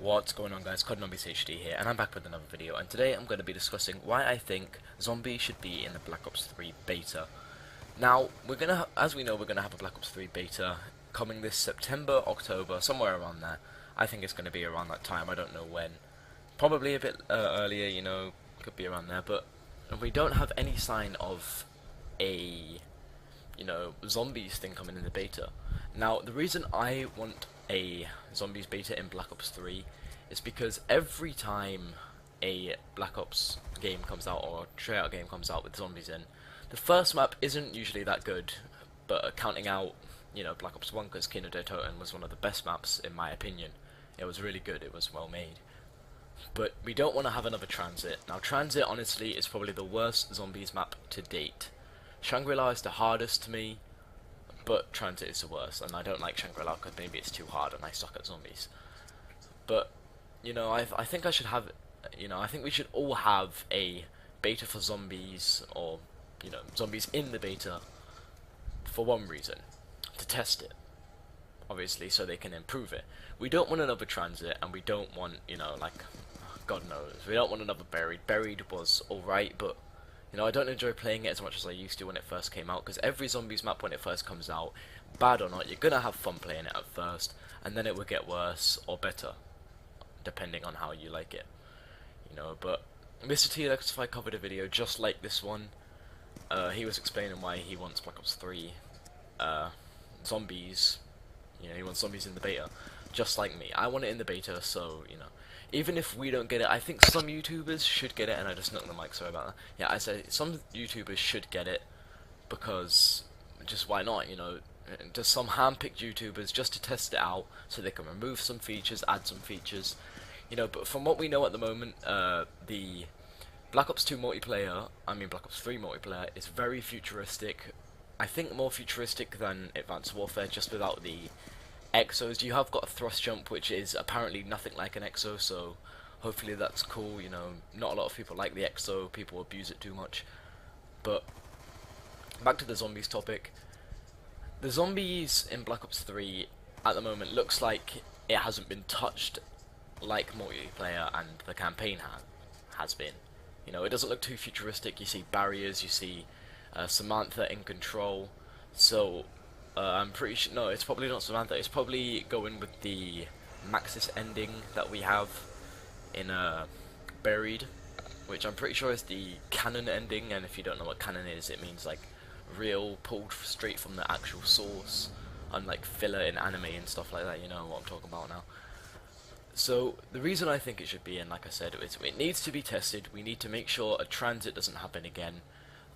What's going on, guys? Codnobbies HD here, and I'm back with another video, and today I'm going to be discussing why I think zombies should be in the Black Ops 3 beta. Now, as we know, we're gonna have a Black Ops 3 beta coming this September, October, somewhere around there. I think it's gonna be around that time. I don't know when. Probably a bit earlier, could be around there. But we don't have any sign of a zombies thing coming in the beta. Now, the reason I want a zombies beta in Black Ops 3 is because every time a Black Ops game comes out or a tryout game comes out with zombies in, the first map isn't usually that good, but counting out, Black Ops 1, because Kino de Toten was one of the best maps in my opinion. It was really good, it was well made. But we don't want to have another Transit. Now, Transit, honestly, is probably the worst zombies map to date. Shangri-La is the hardest to me, but Transit is the worst, and I don't like Shangri-La because maybe it's too hard and I suck at zombies. But, I think I should have, I think we should all have a beta for zombies, or, zombies in the beta, for one reason, to test it, obviously, so they can improve it. We don't want another Transit, and we don't want, God knows, we don't want another Buried. Buried was alright, but I don't enjoy playing it as much as I used to when it first came out, because every zombies map when it first comes out, bad or not, you're gonna have fun playing it at first, and then it will get worse or better, depending on how you like it. But mrtlexify covered a video just like this one. He was explaining why he wants Black Ops 3 zombies. He wants zombies in the beta, just like me. I want it in the beta, so even if we don't get it, I think some YouTubers should get it. And I just knocked the mic, sorry about that. Yeah, I said some YouTubers should get it, because just why not? Just some hand-picked YouTubers just to test it out, so they can remove some features, add some features. But from what we know at the moment, the Black Ops 2 multiplayer, Black Ops 3 multiplayer, is very futuristic. I think more futuristic than Advanced Warfare, just without the exos. You have got a thrust jump, which is apparently nothing like an exo, so hopefully that's cool. Not a lot of people like the exo, people abuse it too much. But back to the zombies topic. The zombies in Black Ops 3 at the moment looks like it hasn't been touched like multiplayer and the campaign has been. It doesn't look too futuristic. You see barriers, you see Samantha in control. So I'm pretty sure, no, it's probably not Samantha. It's probably going with the Maxis ending that we have in Buried, which I'm pretty sure is the canon ending. And if you don't know what canon is, it means like real, pulled straight from the actual source, unlike filler in anime and stuff like that. You know what I'm talking about now. So the reason I think it should be in, like I said, is it needs to be tested. We need to make sure a Transit doesn't happen again,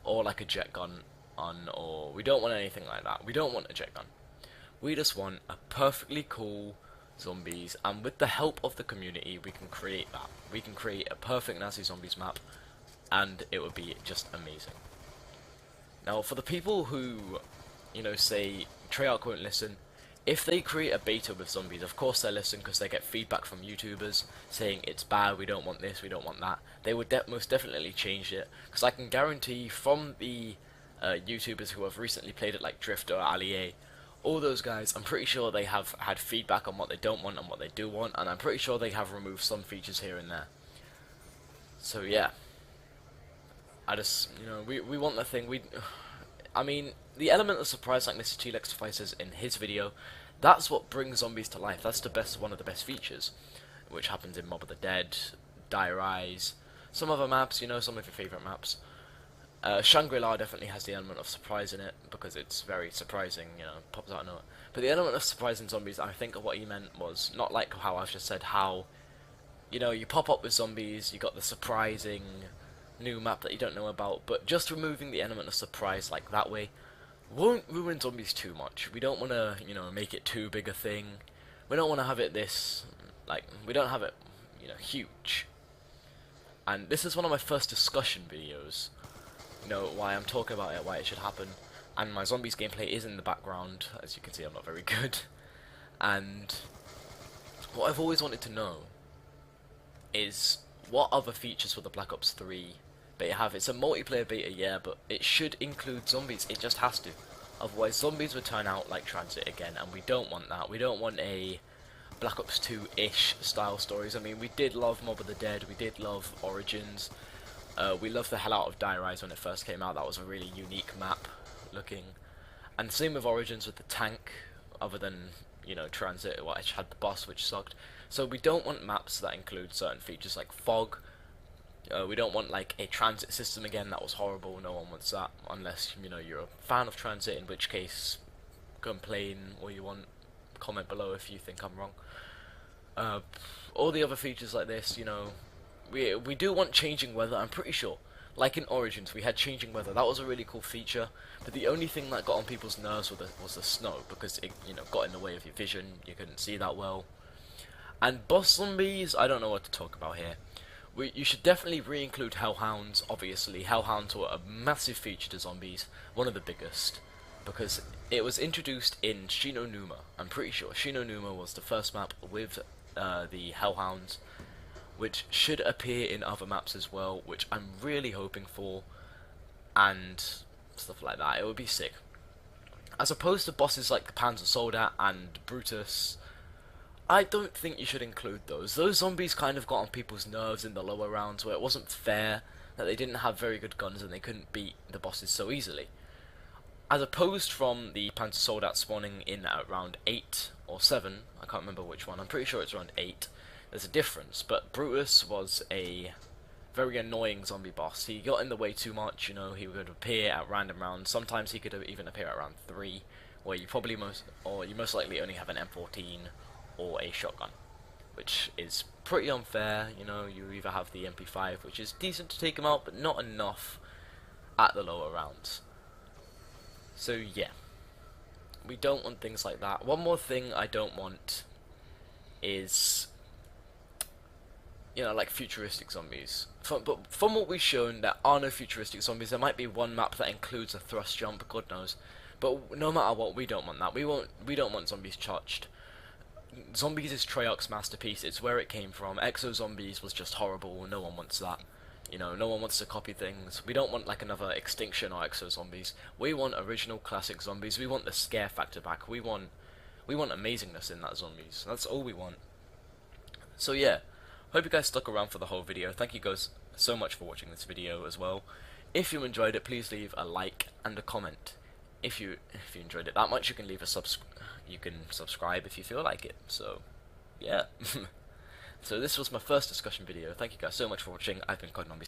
or like a jet gun or we don't want anything like that. We don't want a jet gun. We just want a perfectly cool zombies, and with the help of the community, we can create that. We can create a perfect Nazi zombies map, and it would be just amazing. Now, for the people who, say Treyarch won't listen, if they create a beta with zombies, of course they'll listen, because they get feedback from YouTubers saying it's bad, we don't want this, we don't want that. They would most definitely change it, because I can guarantee from the YouTubers who have recently played it, like Drifter or Ali, all those guys, I'm pretty sure they have had feedback on what they don't want and what they do want, and I'm pretty sure they have removed some features here and there. So yeah, I just, we want the thing. The element of surprise, like Mr. T-Lexify says in his video, that's what brings zombies to life. That's one of the best features, which happens in Mob of the Dead, Dire Eyes, some other maps, some of your favourite maps. Shangri-La definitely has the element of surprise in it, because it's very surprising, pops out of nowhere. But the element of surprise in zombies, I think what he meant was, not like how I've just said, how, you pop up with zombies, you got the surprising new map that you don't know about, but just removing the element of surprise like that way won't ruin zombies too much. We don't want to, make it too big a thing. We don't want to have it we don't have it, huge. And this is one of my first discussion videos, why I'm talking about it, why it should happen. And my zombies gameplay is in the background. As you can see, I'm not very good. And what I've always wanted to know is what other features for the Black Ops 3 beta have. It's a multiplayer beta, yeah, but it should include zombies. It just has to. Otherwise, zombies would turn out like Transit again, and we don't want that. We don't want a Black Ops 2-ish style stories. I mean, we did love Mob of the Dead, we did love Origins, we loved the hell out of Die Rise when it first came out. That was a really unique map looking. And same with Origins with the tank, other than, you know, Transit, which had the boss, which sucked. So we don't want maps that include certain features like fog. We don't want like a transit system again. That was horrible. No one wants that, unless, you know, you're a fan of transit, in which case complain or you want, comment below if you think I'm wrong. All the other features like this, you know, we do want changing weather. I'm pretty sure, like in Origins, we had changing weather. That was a really cool feature. But the only thing that got on people's nerves was the snow, because it, you know, got in the way of your vision. You couldn't see that well. And boss zombies, I don't know what to talk about here. You should definitely re-include hellhounds. Obviously, hellhounds were a massive feature to zombies, one of the biggest, because it was introduced in Shinonuma. I'm pretty sure Shinonuma was the first map with the hellhounds, which should appear in other maps as well, which I'm really hoping for, and stuff like that. It would be sick. As opposed to bosses like the Panzer Soldat and Brutus, I don't think you should include those. Those zombies kind of got on people's nerves in the lower rounds, where it wasn't fair that they didn't have very good guns and they couldn't beat the bosses so easily. As opposed from the Panzer Soldat spawning in at round 8 or 7, I can't remember which one, I'm pretty sure it's around 8, there's a difference, but Brutus was a very annoying zombie boss. He got in the way too much, you know, he would appear at random rounds, sometimes he could even appear at round 3, where you most likely only have an M14 or a shotgun, which is pretty unfair. You know, you either have the MP5, which is decent to take him out, but not enough at the lower rounds. So yeah, we don't want things like that. One more thing I don't want is, you know, like futuristic zombies. But from what we've shown, there are no futuristic zombies. There might be one map that includes a thrust jump, God knows. But no matter what, we don't want that. We don't want zombies charged. Zombies is Treyarch's masterpiece. It's where it came from. Exo Zombies was just horrible. No one wants that. You know, no one wants to copy things. We don't want like another Extinction or Exo Zombies. We want original classic zombies. We want the scare factor back. We want amazingness in that zombies. That's all we want. So yeah, hope you guys stuck around for the whole video. Thank you guys so much for watching this video as well. If you enjoyed it, please leave a like and a comment. If you enjoyed it that much, you can leave a subscribe if you feel like it. So yeah. So this was my first discussion video. Thank you guys so much for watching. I've been Codnumby.